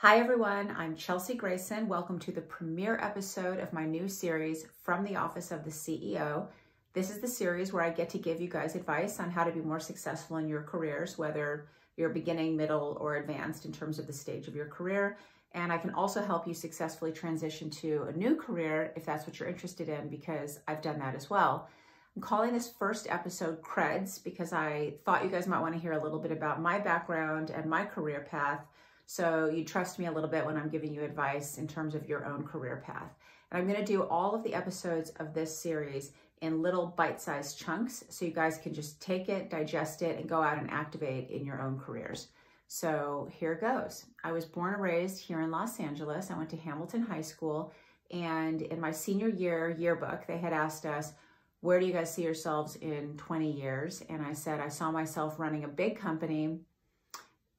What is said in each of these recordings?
Hi everyone, I'm Chelsea Grayson. Welcome to the premiere episode of my new series, From the Office of the CEO. This is the series where I get to give you guys advice on how to be more successful in your careers, whether you're beginning, middle, or advanced in terms of the stage of your career. And I can also help you successfully transition to a new career if that's what you're interested in, because I've done that as well. I'm calling this first episode Creds because I thought you guys might want to hear a little bit about my background and my career path, so you trust me a little bit when I'm giving you advice in terms of your own career path. And I'm going to do all of the episodes of this series in little bite-sized chunks so you guys can just take it, digest it, and go out and activate in your own careers. So here goes. I was born and raised here in Los Angeles. I went to Hamilton High School, and in my senior year yearbook, they had asked us, where do you guys see yourselves in 20 years? And I said, I saw myself running a big company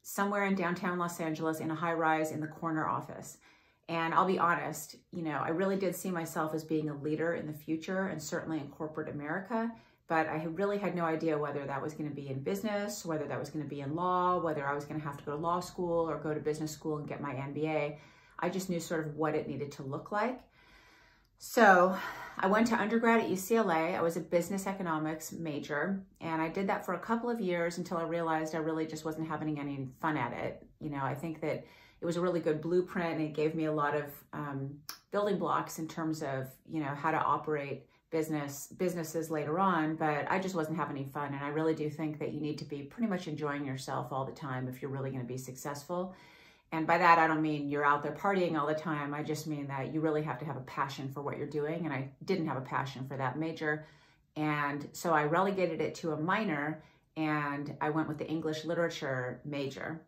somewhere in downtown Los Angeles in a high-rise in the corner office. And I'll be honest, I really did see myself as being a leader in the future and certainly in corporate America, but I really had no idea whether that was going to be in business, whether that was going to be in law, whether I was going to have to go to law school or go to business school and get my MBA. I just knew sort of what it needed to look like. So I went to undergrad at UCLA. I was a business economics major, and I did that for a couple of years until I realized I really just wasn't having any fun at it. I think that it was a really good blueprint, and it gave me a lot of building blocks in terms of, how to operate businesses later on, but I just wasn't having any fun. And I really do think that you need to be pretty much enjoying yourself all the time if you're really going to be successful. And by that, I don't mean you're out there partying all the time. I just mean that you really have to have a passion for what you're doing. And I didn't have a passion for that major. And so I relegated it to a minor, and I went with the English literature major.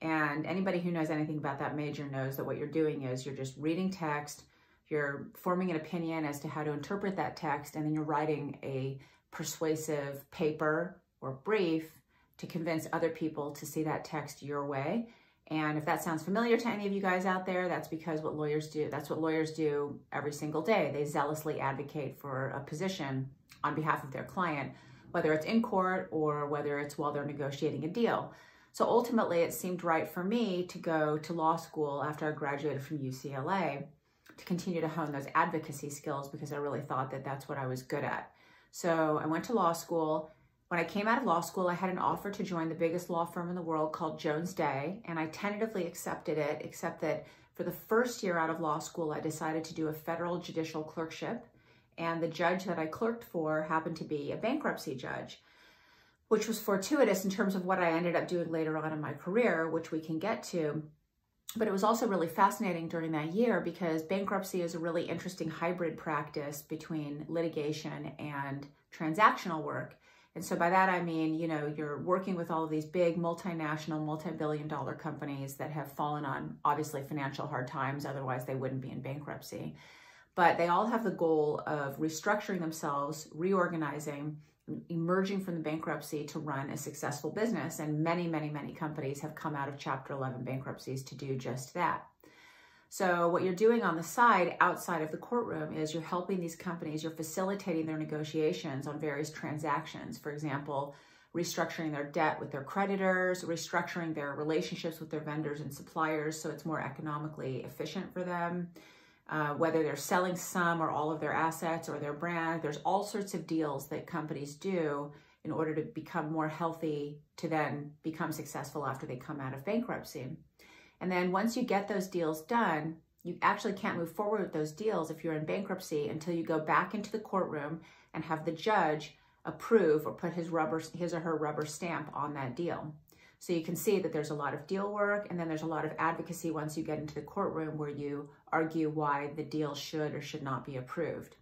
And anybody who knows anything about that major knows that what you're doing is you're just reading text, you're forming an opinion as to how to interpret that text, and then you're writing a persuasive paper or brief to convince other people to see that text your way. And if that sounds familiar to any of you guys out there, that's because what lawyers do, that's what lawyers do every single day. They zealously advocate for a position on behalf of their client, whether it's in court or whether it's while they're negotiating a deal. So ultimately, it seemed right for me to go to law school after I graduated from UCLA to continue to hone those advocacy skills, because I really thought that that's what I was good at. So I went to law school. When I came out of law school, I had an offer to join the biggest law firm in the world called Jones Day, and I tentatively accepted it, except that for the first year out of law school, I decided to do a federal judicial clerkship, and the judge that I clerked for happened to be a bankruptcy judge, which was fortuitous in terms of what I ended up doing later on in my career, which we can get to. But it was also really fascinating during that year because bankruptcy is a really interesting hybrid practice between litigation and transactional work. And so by that, I mean, you're working with all of these big multinational, multi-billion-dollar companies that have fallen on, obviously, financial hard times. Otherwise, they wouldn't be in bankruptcy. But they all have the goal of restructuring themselves, reorganizing, emerging from the bankruptcy to run a successful business. And many, many, many companies have come out of Chapter 11 bankruptcies to do just that. So what you're doing on the side, outside of the courtroom, is you're helping these companies, you're facilitating their negotiations on various transactions. For example, restructuring their debt with their creditors, restructuring their relationships with their vendors and suppliers so it's more economically efficient for them, whether they're selling some or all of their assets or their brand. There's all sorts of deals that companies do in order to become more healthy to then become successful after they come out of bankruptcy. And then once you get those deals done, you actually can't move forward with those deals if you're in bankruptcy until you go back into the courtroom and have the judge approve or put his or her rubber stamp on that deal. So you can see that there's a lot of deal work, and then there's a lot of advocacy once you get into the courtroom where you argue why the deal should or should not be approved.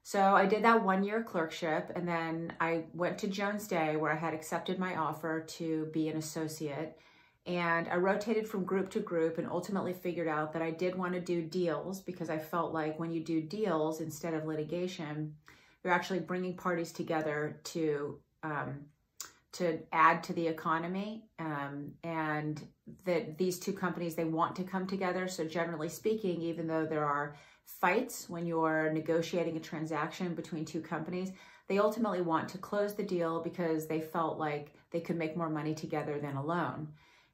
So I did that 1-year clerkship, and then I went to Jones Day where I had accepted my offer to be an associate. And I rotated from group to group and ultimately figured out that I did want to do deals, because I felt like when you do deals instead of litigation, you're actually bringing parties together to add to the economy, and that these two companies, they want to come together. So generally speaking, even though there are fights when you're negotiating a transaction between two companies, they ultimately want to close the deal because they felt like they could make more money together than alone.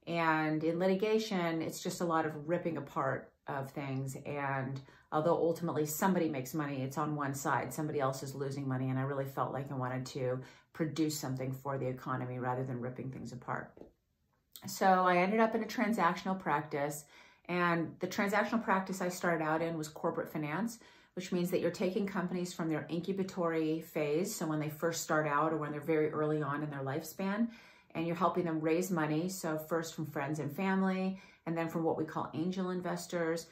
And in litigation, it's just a lot of ripping apart of things. And although ultimately somebody makes money, it's on one side, somebody else is losing money. And I really felt like I wanted to produce something for the economy rather than ripping things apart. So I ended up in a transactional practice, and the transactional practice I started out in was corporate finance, which means that you're taking companies from their incubatory phase, so when they first start out or when they're very early on in their lifespan, and you're helping them raise money. So first from friends and family, and then from what we call angel investors.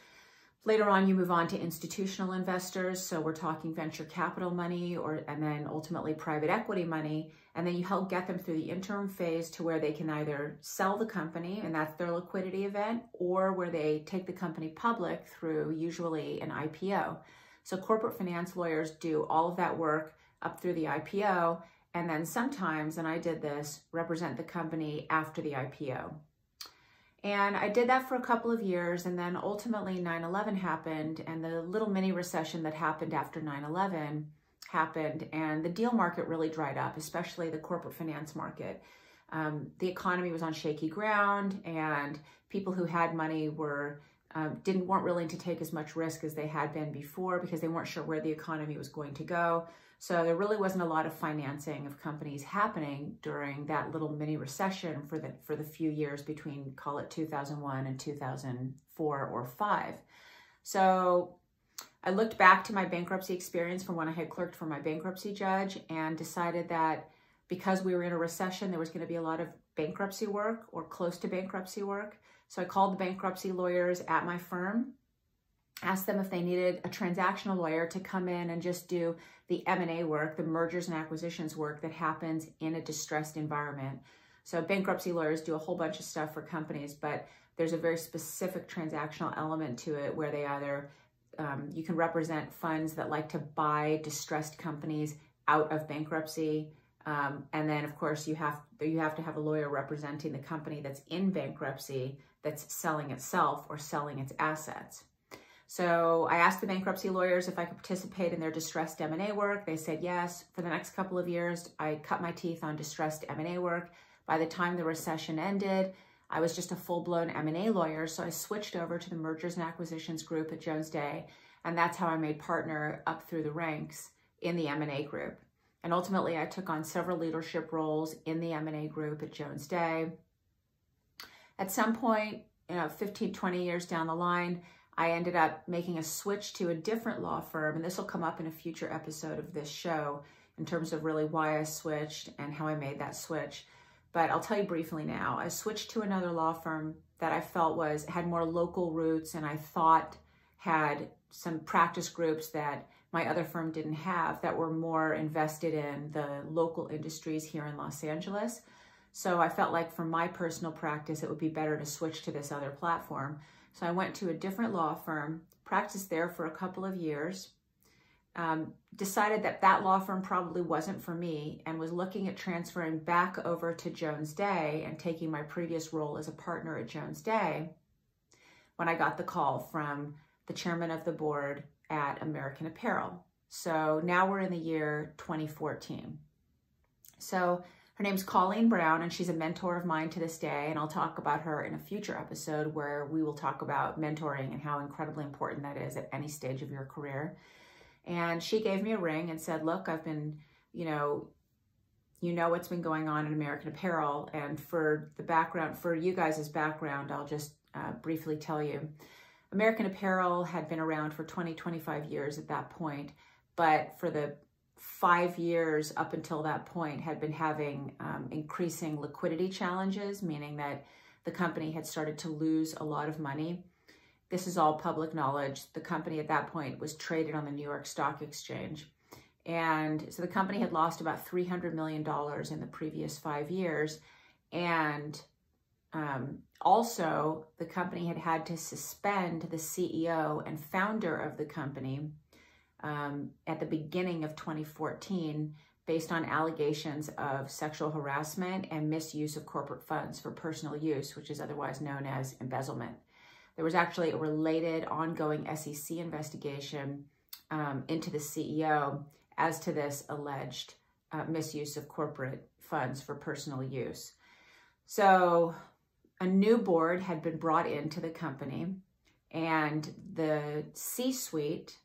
Later on, you move on to institutional investors. So we're talking venture capital money, and then ultimately private equity money. And then you help get them through the interim phase to where they can either sell the company, and that's their liquidity event, or where they take the company public through usually an IPO. So corporate finance lawyers do all of that work up through the IPO. And then sometimes, and I did this, represent the company after the IPO. And I did that for a couple of years, and then ultimately 9/11 happened, and the little mini recession that happened after 9/11 happened, and the deal market really dried up, especially the corporate finance market. The economy was on shaky ground, and people who had money weren't willing to take as much risk as they had been before because they weren't sure where the economy was going to go. So there really wasn't a lot of financing of companies happening during that little mini recession for the few years between, call it 2001 and 2004 or 5. So I looked back to my bankruptcy experience from when I had clerked for my bankruptcy judge and decided that because we were in a recession, there was going to be a lot of bankruptcy work or close to bankruptcy work. So I called the bankruptcy lawyers at my firm, asked them if they needed a transactional lawyer to come in and just do the M&A work, the mergers and acquisitions work that happens in a distressed environment. So bankruptcy lawyers do a whole bunch of stuff for companies, but there's a very specific transactional element to it where they either, you can represent funds that like to buy distressed companies out of bankruptcy. And then of course you have to have a lawyer representing the company that's in bankruptcy, that's selling itself or selling its assets. So I asked the bankruptcy lawyers if I could participate in their distressed M&A work. They said yes. For the next couple of years, I cut my teeth on distressed M&A work. By the time the recession ended, I was just a full-blown M&A lawyer. So I switched over to the mergers and acquisitions group at Jones Day. And that's how I made partner up through the ranks in the M&A group. And ultimately, I took on several leadership roles in the M&A group at Jones Day. At some point, 15, 20 years down the line, I ended up making a switch to a different law firm, and this will come up in a future episode of this show in terms of really why I switched and how I made that switch. But I'll tell you briefly now. I switched to another law firm that I felt had more local roots and I thought had some practice groups that my other firm didn't have that were more invested in the local industries here in Los Angeles. So I felt like for my personal practice, it would be better to switch to this other platform. So I went to a different law firm, practiced there for a couple of years, decided that law firm probably wasn't for me and was looking at transferring back over to Jones Day and taking my previous role as a partner at Jones Day when I got the call from the chairman of the board at American Apparel. So now we're in the year 2014. So her name's Colleen Brown, and she's a mentor of mine to this day, and I'll talk about her in a future episode where we will talk about mentoring and how incredibly important that is at any stage of your career. And she gave me a ring and said, look, I've been, you know what's been going on in American Apparel, and for the background, for you guys' background, I'll just briefly tell you. American Apparel had been around for 20, 25 years at that point, but for the 5 years up until that point had been having increasing liquidity challenges, meaning that the company had started to lose a lot of money. This is all public knowledge. The company at that point was traded on the New York Stock Exchange. And so the company had lost about $300 million in the previous 5 years. And also the company had to suspend the CEO and founder of the company at the beginning of 2014 based on allegations of sexual harassment and misuse of corporate funds for personal use, which is otherwise known as embezzlement. There was actually a related ongoing SEC investigation into the CEO as to this alleged misuse of corporate funds for personal use. So a new board had been brought into the company, and the C-suite,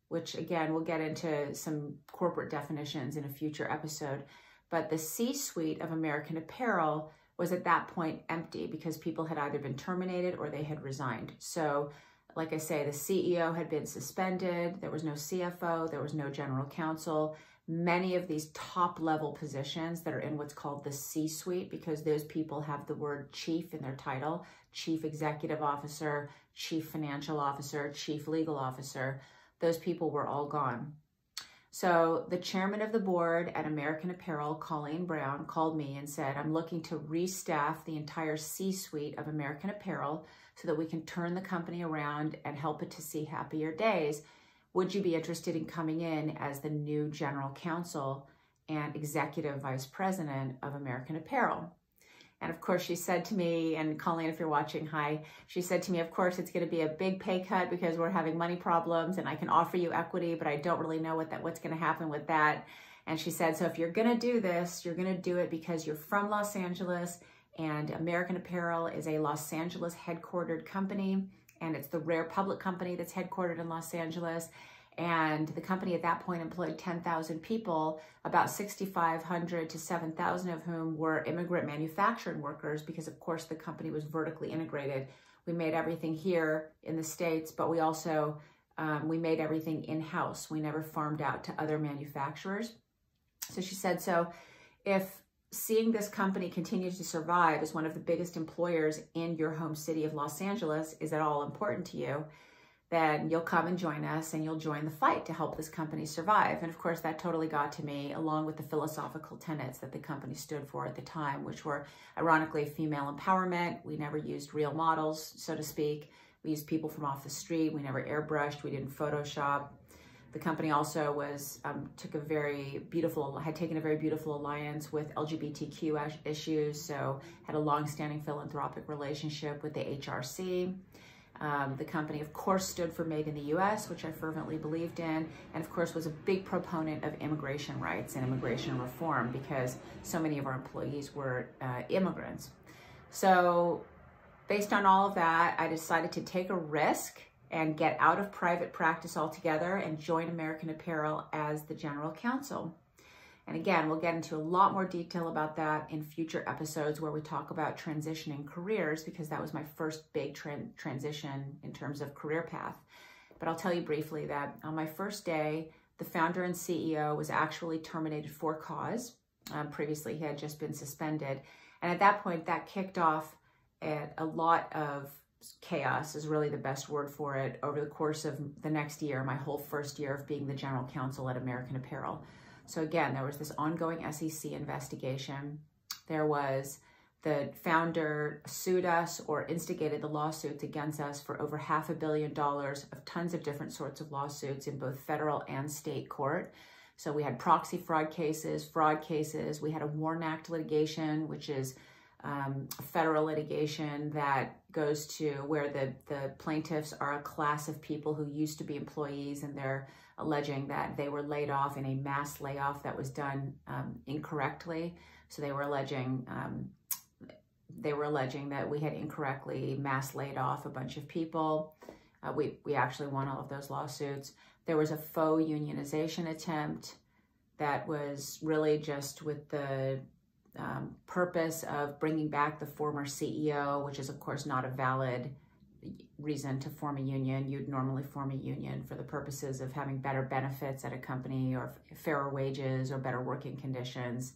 which again, we'll get into some corporate definitions in a future episode, but the C-suite of American Apparel was at that point empty because people had either been terminated or they had resigned. So like I say, the CEO had been suspended, there was no CFO, there was no general counsel. Many of these top level positions that are in what's called the C-suite, because those people have the word chief in their title, chief executive officer, chief financial officer, chief legal officer, those people were all gone. So the chairman of the board at American Apparel, Colleen Brown, called me and said, I'm looking to restaff the entire C-suite of American Apparel so that we can turn the company around and help it to see happier days. Would you be interested in coming in as the new general counsel and executive vice president of American Apparel? And of course, she said to me, and Colleen, if you're watching, hi, she said to me, of course, it's going to be a big pay cut because we're having money problems and I can offer you equity, but I don't really know what's going to happen with that. And she said, so if you're going to do this, you're going to do it because you're from Los Angeles, and American Apparel is a Los Angeles headquartered company, and it's the rare public company that's headquartered in Los Angeles. And the company at that point employed 10,000 people, about 6,500 to 7,000 of whom were immigrant manufacturing workers, because of course the company was vertically integrated. We made everything here in the States, but we also, we made everything in-house. We never farmed out to other manufacturers. So she said, so if seeing this company continue to survive as one of the biggest employers in your home city of Los Angeles is at all important to you, then you'll come and join us and you'll join the fight to help this company survive. And of course, that totally got to me, along with the philosophical tenets that the company stood for at the time, which were ironically female empowerment. We never used real models, so to speak. We used people from off the street. We never airbrushed. We didn't Photoshop. The company also was had taken a very beautiful alliance with LGBTQ issues, so had a long-standing philanthropic relationship with the HRC. The company, of course, stood for Made in the U.S., which I fervently believed in, and of course was a big proponent of immigration rights and immigration reform because so many of our employees were immigrants. So based on all of that, I decided to take a risk and get out of private practice altogether and join American Apparel as the general counsel. And again, we'll get into a lot more detail about that in future episodes where we talk about transitioning careers, because that was my first big transition in terms of career path. But I'll tell you briefly that on my first day, the founder and CEO was actually terminated for cause. Previously, he had just been suspended. And at that point, that kicked off a lot of chaos, is really the best word for it, over the course of the next year, my whole first year of being the general counsel at American Apparel. So again, there was this ongoing SEC investigation. There was the founder sued us or instigated the lawsuits against us for over $500 million of tons of different sorts of lawsuits in both federal and state court. So we had proxy fraud cases. We had a WARN Act litigation, which is federal litigation that goes to where the plaintiffs are a class of people who used to be employees, and they're alleging that they were laid off in a mass layoff that was done incorrectly. So they were alleging that we had incorrectly mass laid off a bunch of people. We actually won all of those lawsuits. There was a faux unionization attempt that was really just with the purpose of bringing back the former CEO, which is of course not a valid reason to form a union. You'd normally form a union for the purposes of having better benefits at a company or fairer wages or better working conditions.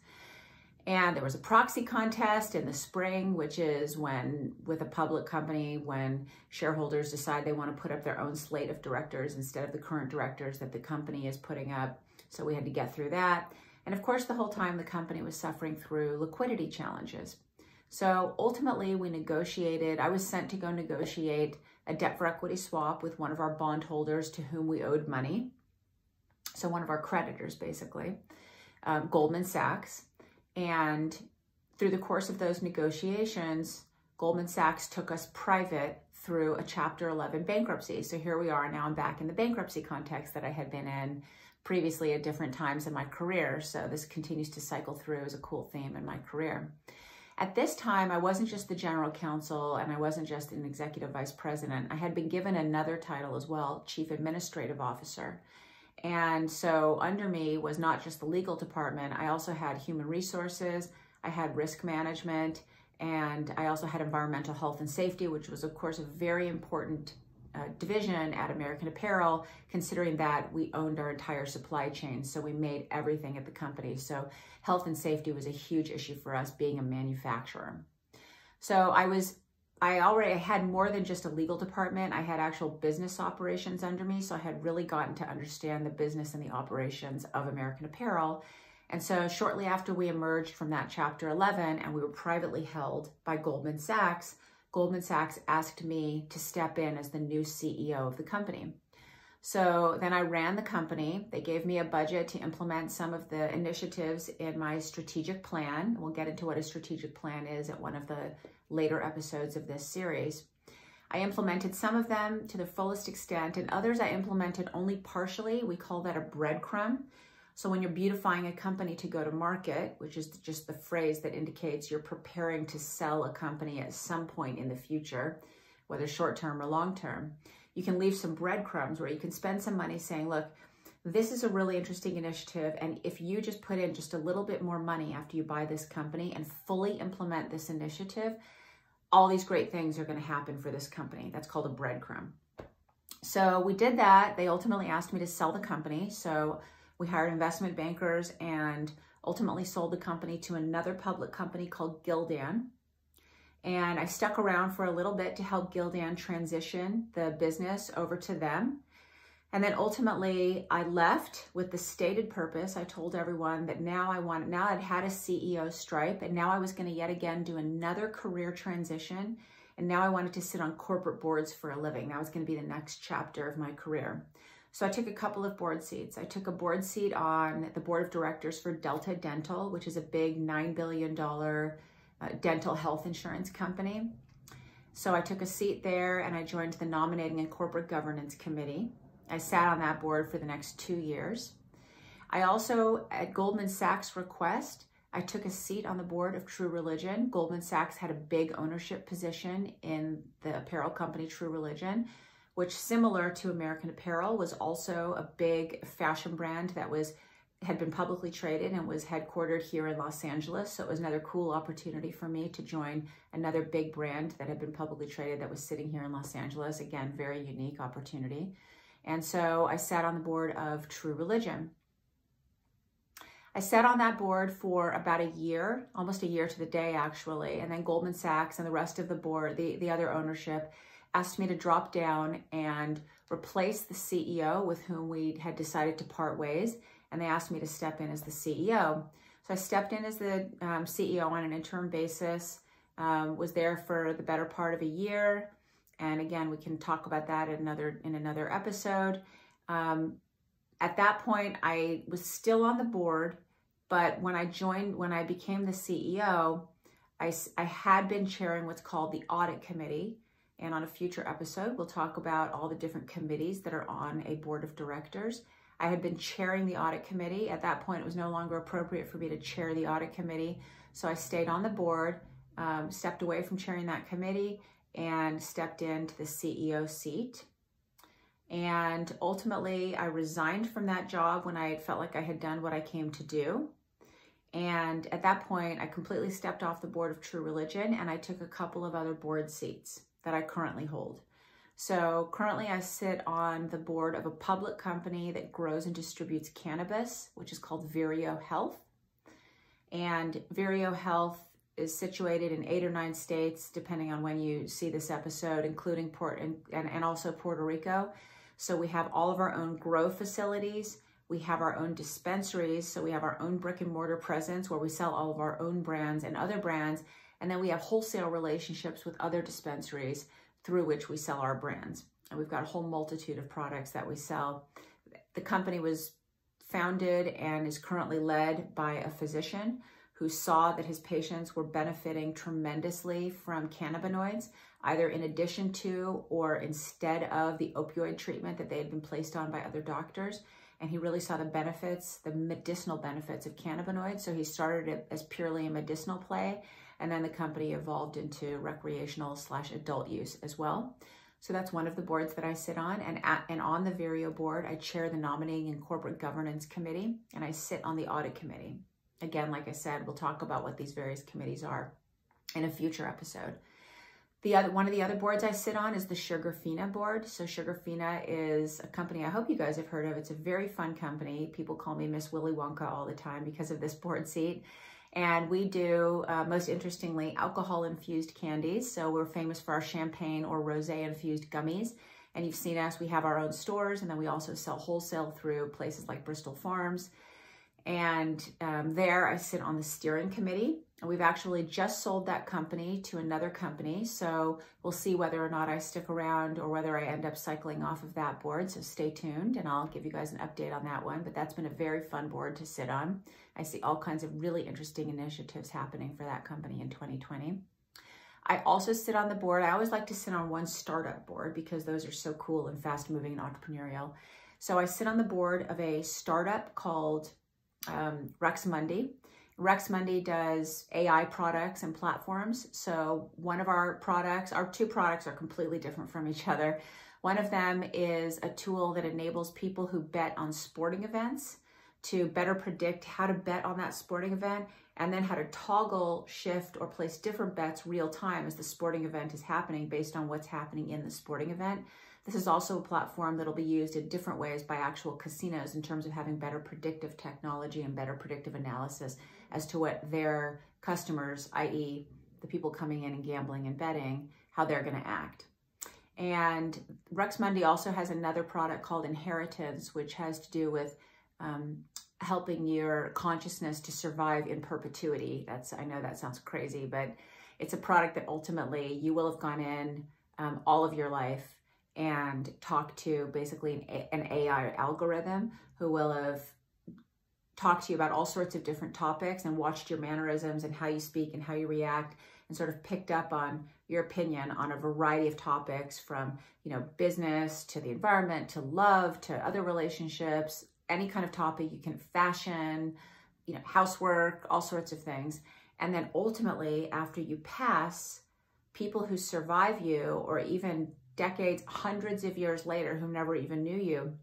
And there was a proxy contest in the spring, which is when, with a public company, when shareholders decide they want to put up their own slate of directors instead of the current directors that the company is putting up. So we had to get through that. And of course, the whole time the company was suffering through liquidity challenges. So ultimately we negotiated, I was sent to go negotiate a debt for equity swap with one of our bondholders to whom we owed money. So one of our creditors, basically, Goldman Sachs. And through the course of those negotiations, Goldman Sachs took us private through a Chapter 11 bankruptcy. So here we are now, I'm back in the bankruptcy context that I had been in previously at different times in my career. So this continues to cycle through as a cool theme in my career. At this time, I wasn't just the general counsel and I wasn't just an executive vice president. I had been given another title as well, chief administrative officer. And so under me was not just the legal department. I also had human resources, I had risk management, and I also had environmental health and safety, which was of course a very important division at American Apparel, considering that we owned our entire supply chain. So we made everything at the company. So health and safety was a huge issue for us being a manufacturer. So I already had more than just a legal department. I had actual business operations under me. So I had really gotten to understand the business and the operations of American Apparel. And so shortly after we emerged from that Chapter 11 and we were privately held by Goldman Sachs asked me to step in as the new CEO of the company. So then I ran the company. They gave me a budget to implement some of the initiatives in my strategic plan. We'll get into what a strategic plan is at one of the later episodes of this series. I implemented some of them to the fullest extent, and others I implemented only partially. We call that a breadcrumb. So when you're beautifying a company to go to market, which is just the phrase that indicates you're preparing to sell a company at some point in the future, whether short-term or long-term, you can leave some breadcrumbs where you can spend some money saying, look, this is a really interesting initiative, and if you just put in just a little bit more money after you buy this company and fully implement this initiative, all these great things are going to happen for this company. That's called a breadcrumb. So we did that. They ultimately asked me to sell the company. So we hired investment bankers and ultimately sold the company to another public company called Gildan. And I stuck around for a little bit to help Gildan transition the business over to them. And then ultimately I left with the stated purpose. I told everyone that now I'd had a CEO stripe, and now I was going to yet again do another career transition. And now I wanted to sit on corporate boards for a living. That was going to be the next chapter of my career. So I took a couple of board seats. I took a board seat on the board of directors for Delta Dental, which is a big $9 billion dental health insurance company. So I took a seat there and I joined the nominating and corporate governance committee. I sat on that board for the next 2 years. I also, at Goldman Sachs' request, I took a seat on the board of True Religion. Goldman Sachs had a big ownership position in the apparel company True Religion, which, similar to American Apparel, was also a big fashion brand that had been publicly traded and was headquartered here in Los Angeles. So it was another cool opportunity for me to join another big brand that had been publicly traded that was sitting here in Los Angeles. Again, very unique opportunity. And so I sat on the board of True Religion. I sat on that board for about a year, almost a year to the day actually, and then Goldman Sachs and the rest of the board, the other ownership, asked me to drop down and replace the CEO with whom we had decided to part ways, and they asked me to step in as the CEO. So I stepped in as the CEO on an interim basis, was there for the better part of a year, and again, we can talk about that in another episode. At that point, I was still on the board, but when I became the CEO, I had been chairing what's called the audit committee. And on a future episode, we'll talk about all the different committees that are on a board of directors. I had been chairing the audit committee. At that point, it was no longer appropriate for me to chair the audit committee. So I stayed on the board, stepped away from chairing that committee, and stepped into the CEO seat. And ultimately, I resigned from that job when I felt like I had done what I came to do. And at that point, I completely stepped off the board of True Religion, and I took a couple of other board seats that I currently hold. So currently I sit on the board of a public company that grows and distributes cannabis, which is called Vireo Health. And Vireo Health is situated in 8 or 9 states, depending on when you see this episode, including and also Puerto Rico. So we have all of our own grow facilities. We have our own dispensaries. So we have our own brick and mortar presence where we sell all of our own brands and other brands. And then we have wholesale relationships with other dispensaries through which we sell our brands. And we've got a whole multitude of products that we sell. The company was founded and is currently led by a physician who saw that his patients were benefiting tremendously from cannabinoids, either in addition to or instead of the opioid treatment that they had been placed on by other doctors. And he really saw the benefits, the medicinal benefits of cannabinoids. So he started it as purely a medicinal play. And then the company evolved into recreational/adult use as well. So that's one of the boards that I sit on. And on the Vireo board, I chair the Nominating and Corporate Governance Committee, and I sit on the Audit Committee. Again, like I said, we'll talk about what these various committees are in a future episode. One of the other boards I sit on is the Sugarfina board. So Sugarfina is a company I hope you guys have heard of. It's a very fun company. People call me Miss Willy Wonka all the time because of this board seat. And we do, most interestingly, alcohol-infused candies. So we're famous for our champagne or rosé-infused gummies. And you've seen us, we have our own stores, and then we also sell wholesale through places like Bristol Farms. And there I sit on the steering committee. And we've actually just sold that company to another company. So we'll see whether or not I stick around or whether I end up cycling off of that board. So stay tuned and I'll give you guys an update on that one. But that's been a very fun board to sit on. I see all kinds of really interesting initiatives happening for that company in 2020. I also sit on the board. I always like to sit on one startup board because those are so cool and fast moving and entrepreneurial. So I sit on the board of a startup called Rex Mundi. Rex Mundi does AI products and platforms. So one of our products, our two products are completely different from each other. One of them is a tool that enables people who bet on sporting events to better predict how to bet on that sporting event and then how to toggle, shift, or place different bets real time as the sporting event is happening based on what's happening in the sporting event. This is also a platform that'll be used in different ways by actual casinos in terms of having better predictive technology and better predictive analysis as to what their customers, i.e. the people coming in and gambling and betting, how they're going to act. And Rex Mundi also has another product called Inheritance, which has to do with helping your consciousness to survive in perpetuity. I know that sounds crazy, but it's a product that ultimately you will have gone in all of your life and talked to basically an AI algorithm who will have talked to you about all sorts of different topics and watched your mannerisms and how you speak and how you react and sort of picked up on your opinion on a variety of topics from, business to the environment, to love, to other relationships, any kind of topic you can, fashion, housework, all sorts of things. And then ultimately, after you pass, people who survive you or even decades, hundreds of years later, who never even knew you,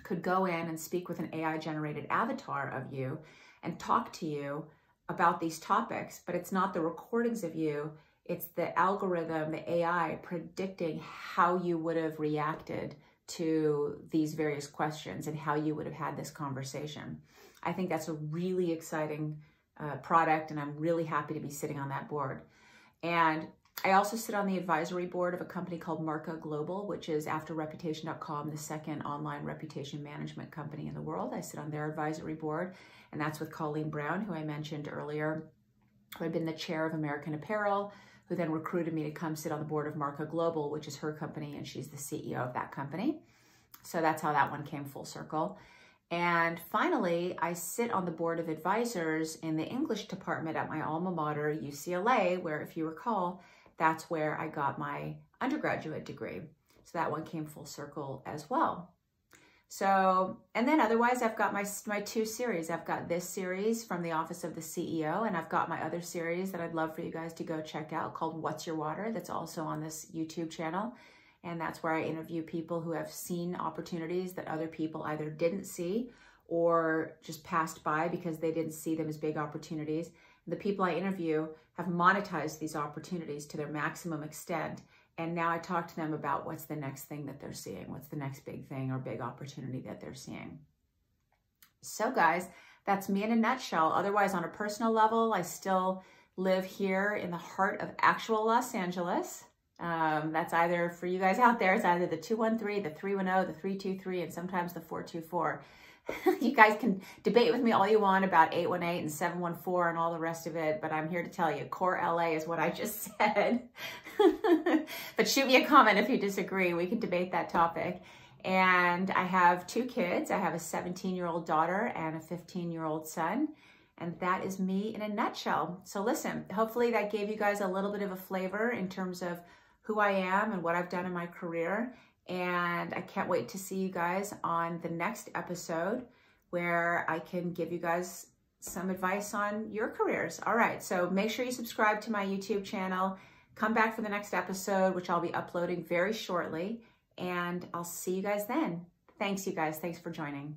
could go in and speak with an AI-generated avatar of you and talk to you about these topics. But it's not the recordings of you, it's the algorithm, the AI predicting how you would have reacted to these various questions and how you would have had this conversation. I think that's a really exciting product, and I'm really happy to be sitting on that board. And I also sit on the advisory board of a company called Marca Global, which is, after Reputation.com, the second online reputation management company in the world. I sit on their advisory board, and that's with Colleen Brown, who I mentioned earlier, who had been the chair of American Apparel, who then recruited me to come sit on the board of Marca Global, which is her company, and she's the CEO of that company. So that's how that one came full circle. And finally, I sit on the board of advisors in the English department at my alma mater, UCLA, where, if you recall, that's where I got my undergraduate degree. So that one came full circle as well. So, and then otherwise I've got my two series. I've got this series from the Office of the CEO, and I've got my other series that I'd love for you guys to go check out called What's Your Water? That's also on this YouTube channel. And that's where I interview people who have seen opportunities that other people either didn't see or just passed by because they didn't see them as big opportunities. The people I interview have monetized these opportunities to their maximum extent. And now I talk to them about what's the next thing that they're seeing, what's the next big thing or big opportunity that they're seeing. So guys, that's me in a nutshell. Otherwise, on a personal level, I still live here in the heart of actual Los Angeles. That's either, for you guys out there, it's either the 213, the 310, the 323, and sometimes the 424. You guys can debate with me all you want about 818 and 714 and all the rest of it, but I'm here to tell you, core LA is what I just said. But shoot me a comment if you disagree. We can debate that topic. And I have two kids. I have a 17-year-old daughter and a 15-year-old son. And that is me in a nutshell. So listen, hopefully that gave you guys a little bit of a flavor in terms of who I am and what I've done in my career. And I can't wait to see you guys on the next episode where I can give you guys some advice on your careers. All right, so make sure you subscribe to my YouTube channel. Come back for the next episode, which I'll be uploading very shortly, and I'll see you guys then. Thanks, you guys. Thanks for joining.